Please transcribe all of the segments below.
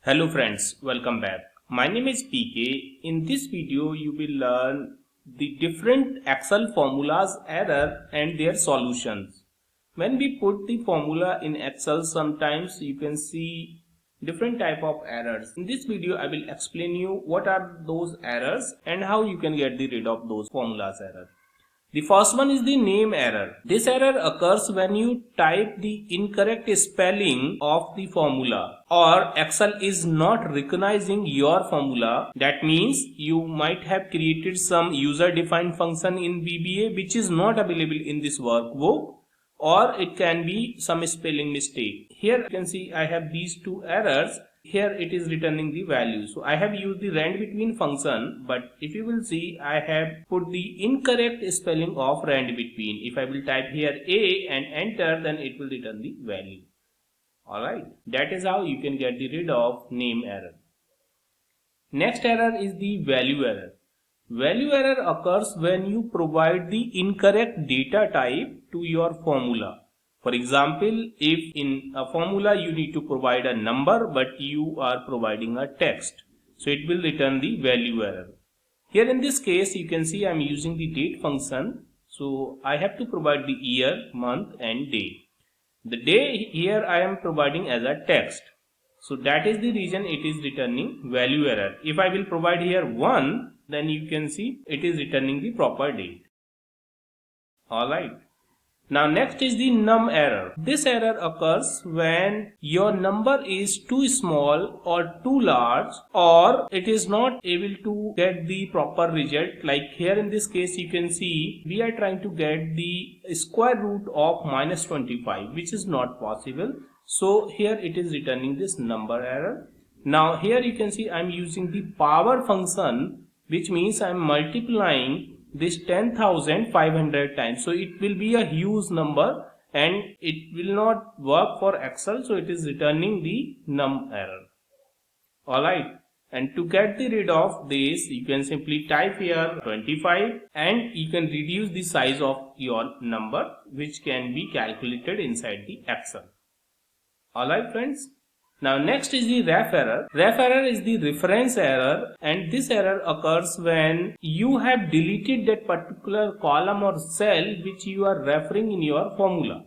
Hello friends, welcome back. My name is PK. In this video, you will learn the different Excel formulas error and their solutions. When we put the formula in Excel, sometimes you can see different type of errors. In this video, I will explain you what are those errors and how you can get rid of those formulas error. The first one is the name error. This error occurs when you type the incorrect spelling of the formula or Excel is not recognizing your formula. That means you might have created some user defined function in VBA which is not available in this workbook, or it can be some spelling mistake. Here you can see I have these two errors. Here it is returning the value. So I have used the rand between function, but if you will see I have put the incorrect spelling of rand between. If I will type here A and enter, then it will return the value. Alright, that is how you can get rid of name error. Next error is the value error. Value error occurs when you provide the incorrect data type to your formula. For example, if in a formula you need to provide a number but you are providing a text, so it will return the value error. Here in this case you can see I am using the date function, so I have to provide the year, month and day. The day here I am providing as a text, so that is the reason it is returning value error. If I will provide here 1, then you can see it is returning the proper date. Alright. Now next is the num error. This error occurs when your number is too small or too large, or it is not able to get the proper result. Like here in this case you can see we are trying to get the square root of minus 25, which is not possible. So here it is returning this number error. Now here you can see I am using the power function, which means I am multiplying this 10,500 times. So it will be a huge number and it will not work for Excel. So it is returning the num error. Alright. And to get rid of this, you can simply type here 25 and you can reduce the size of your number, which can be calculated inside the Excel. Alright friends. Now next is the ref error. Ref error is the reference error, and this error occurs when you have deleted that particular column or cell which you are referring in your formula.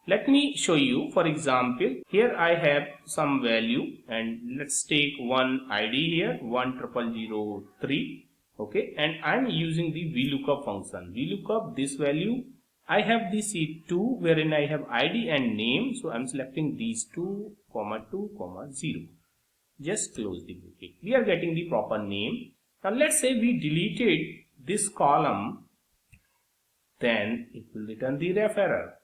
Let me show you. For example, here I have some value and let's take one ID here, 10003. Okay, and I am using the VLOOKUP function. VLOOKUP this value. I have the sheet 2 wherein I have ID and name, so I am selecting these 2, 0. Just close the bracket. We are getting the proper name. Now let's say we deleted this column, then it will return the ref error.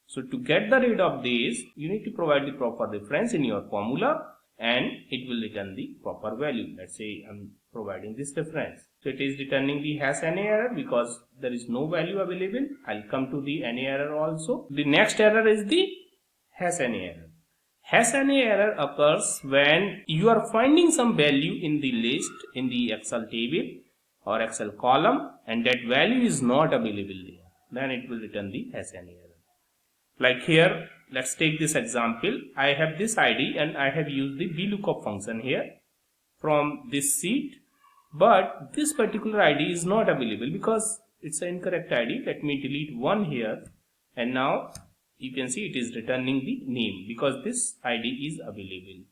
So to get rid of this, you need to provide the proper reference in your formula and it will return the proper value. Let's say I am providing this reference. So it is returning the #NA error because there is no value available. I'll come to the NA error also. The next error is the #NA error. #NA error occurs when you are finding some value in the list in the Excel table or Excel column and that value is not available there. Then it will return the #NA error. Like here, let's take this example. I have this ID and I have used the VLOOKUP function here from this sheet, but this particular ID is not available because it's an incorrect ID. Let me delete 1 here, and now you can see it is returning the name because this ID is available.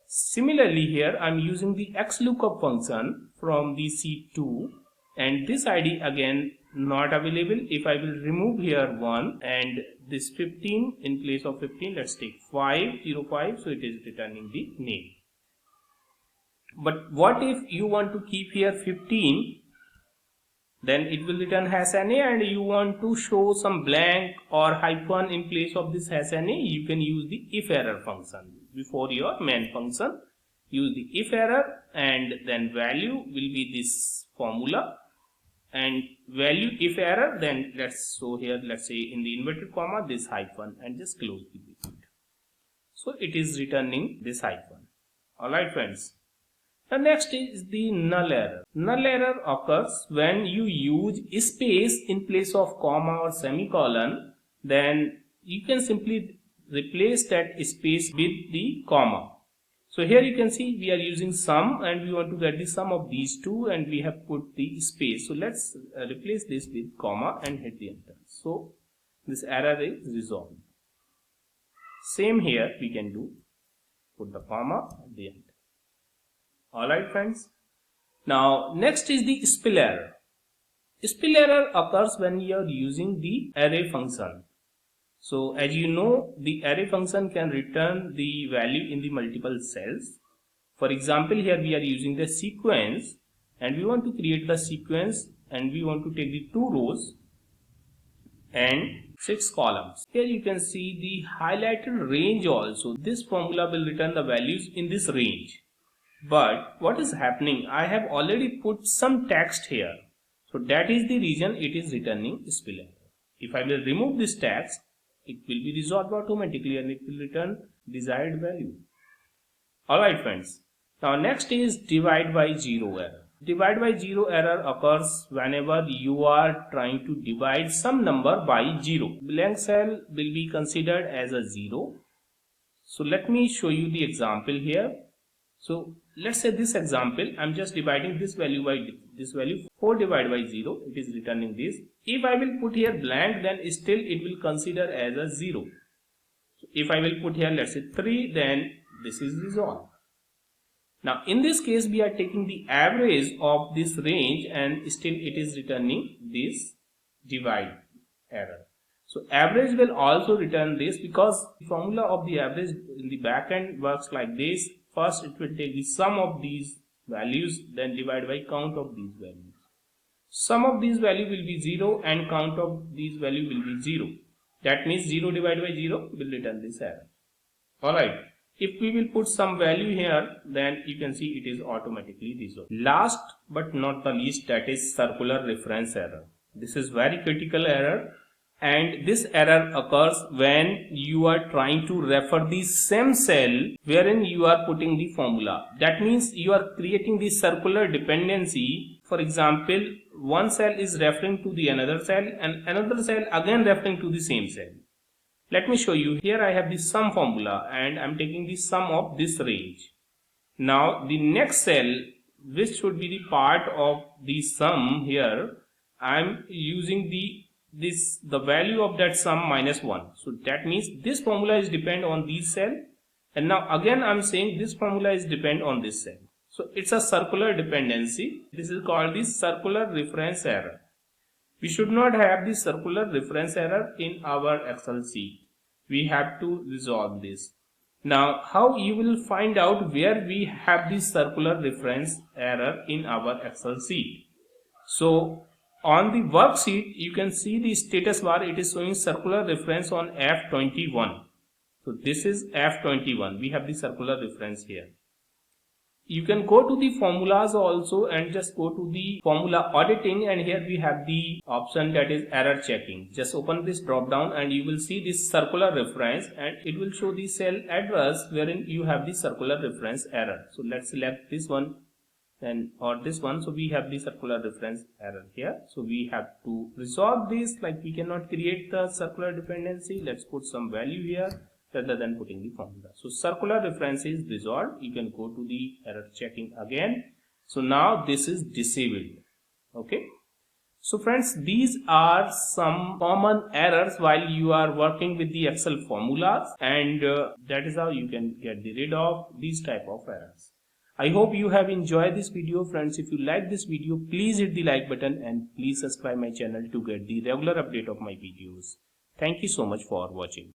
Similarly here I am using the XLOOKUP function from the sheet 2 and this ID again not available. If I will remove here 1 and this 15 in place of 15, let's take 505, so it is returning the name. But what if you want to keep here 15, then it will return #NA, and you want to show some blank or hyphen in place of this #NA, you can use the if error function before your main function. Use the if error and then value will be this formula and value if error, then let's show here, let's say in the inverted comma this hyphen and just close the bracket. So it is returning this hyphen. Alright friends. The next is the null error. Null error occurs when you use space in place of comma or semicolon. Then you can simply replace that space with the comma. So here you can see we are using sum and we want to get the sum of these two, and we have put the space. So let's replace this with comma and hit the enter. So this error is resolved. Same here we can do, put the comma at the end. Alright friends. Now next is the spill error. Spill error occurs when you are using the array function. So as you know, the array function can return the value in the multiple cells. For example, here we are using the sequence and we want to create the sequence and we want to take the 2 rows and 6 columns. Here you can see the highlighted range also. This formula will return the values in this range. But what is happening? I have already put some text here. So that is the reason it is returning spill error. If I will remove this text, it will be resolved automatically and it will return desired value. Alright friends. Now next is divide by zero error. Divide by zero error occurs whenever you are trying to divide some number by 0. Blank cell will be considered as a 0. So let me show you the example here. So let's say this example, I'm just dividing this value by this value. 4 divided by 0, it is returning this. If I will put here blank, then still it will consider as a 0. So if I will put here, let's say 3, then this is resolved. Now in this case, we are taking the average of this range and still it is returning this divide error. So average will also return this because the formula of the average in the back end works like this. First it will take the sum of these values, then divide by count of these values. Sum of these value will be 0 and count of these value will be 0. That means 0 divided by 0 will return this error. Alright. If we will put some value here, then you can see it is automatically resolved. Last but not the least, that is circular reference error. This is very critical error, and this error occurs when you are trying to refer the same cell wherein you are putting the formula. That means you are creating the circular dependency. For example, one cell is referring to the another cell and another cell again referring to the same cell. Let me show you. Here I have the sum formula and I am taking the sum of this range. Now the next cell, which should be the part of the sum, here I am using the value of that sum minus 1. So that means this formula is depend on this cell, and now again I am saying this formula is depend on this cell. So it's a circular dependency. This is called the circular reference error. We should not have the circular reference error in our Excel sheet. We have to resolve this. Now how you will find out where we have the circular reference error in our Excel sheet? So on the worksheet you can see the status bar, it is showing circular reference on F21. So this is F21. We have the circular reference here. You can go to the formulas also and just go to the formula auditing, and here we have the option that is error checking. Just open this drop down and you will see this circular reference and it will show the cell address wherein you have the circular reference error. So let's select this one and or this one. So we have the circular reference error here. So we have to resolve this, like we cannot create the circular dependency. Let's put some value here rather than putting the formula. So circular reference is resolved. You can go to the error checking again. So now this is disabled. Okay. So friends, these are some common errors while you are working with the Excel formulas, and that is how you can get rid of these type of errors. I hope you have enjoyed this video, friends. If you like this video, please hit the like button and please subscribe my channel to get the regular update of my videos. Thank you so much for watching.